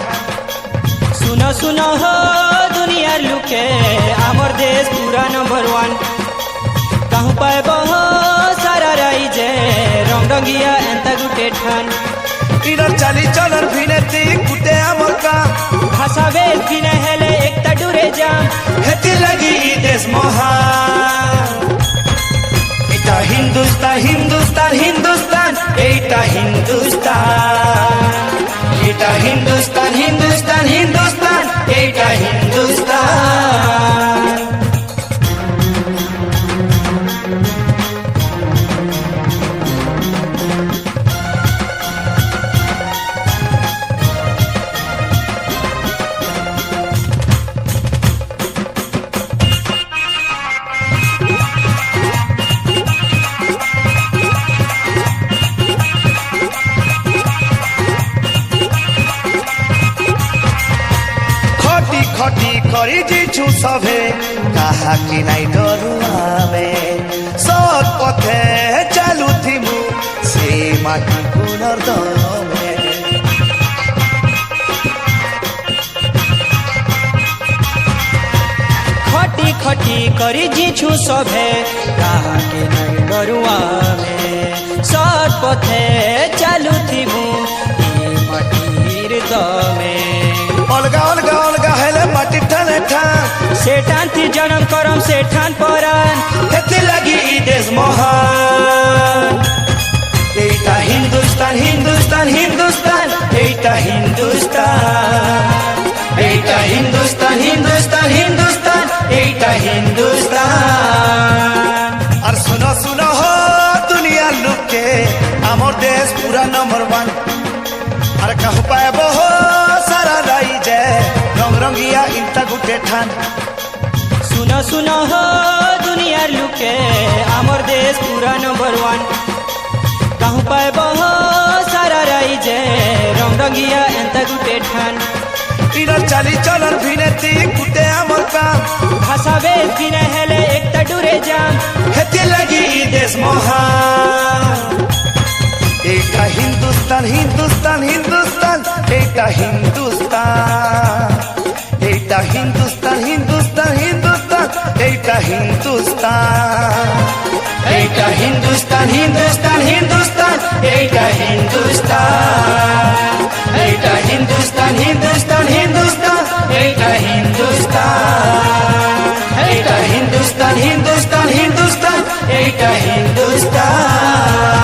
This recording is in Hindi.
ठान। सुनो सुनो हो दुनियार लुके आमर देश पूरा नंबर 1 कहूँ पाएब हो सारा राइजे रंग रंगिया एंता गुटे ठान। इधर चाली चलन भिनेती कुटे आमर काम भाषा वेद बिना हेले एकता डुरे जाम हेती लगी ई देश महान। इटा हिंदुस्तान हिंदुस्तान हिंदुस्तान एटा हिंदुस्तान। इटा हिंदुस्तान हिंदुस्तान हिंदुस्तान एटा हिंदुस्तान। खटी करी जीछु सभे कहा कि नाई डरू आमे सत पथे चालू थिमु से माटी पुनर्दमे। खटी खटी करी जीछु सभे कहा के नहीं डरुआ में सत पथे चालू थिबु माटीर दमे। अलगा अलगा अलगा हेले माटी ठाने ठान सेठान थी जन्म करम सेठान परान हेती लगी ई देश महान। एटा हिंदुस्तान हिंदुस्तान हिंदुस्तान एटा हिंदुस्तान। एटा हिंदुस्तान हिंदुस्तान हिंदुस्तान एटा हिंदुस्तान। और सुनो सुनो हो दुनिया लुके आमर देश पूरा नंबर 1 और कहू पाएब हो सारा राइजे रंग रंगिया इंता गुटे ठान। सुनो सुनो हो दुनियार लुके आमर देश पूरा नंबर 1 कहूँ पाएब हो सारा राइजे रंग रंगिया एंता गुटे ठान। इधर चाली चलन भिनेती कुटे आमर काम भाषा वेद बिना हेले एकता डुरे जाम हेती लगी ई देश महान। एटा हिंदुस्तान हिंदुस्तान हिंदुस्तान एटा हिंदुस्तान। एटा हिंदुस्तान हिंदुस्तान हिंदुस्तान एटा हिंदुस्तान। एटा हिंदुस्तान हिंदुस्तान हिंदुस्तान एटा हिंदुस्तान। एटा हिंदुस्तान हिंदुस्तान हिंदुस्तान एटा हिंदुस्तान। एटा हिंदुस्तान हिंदुस्तान हिंदुस्तान एटा हिंदुस्तान।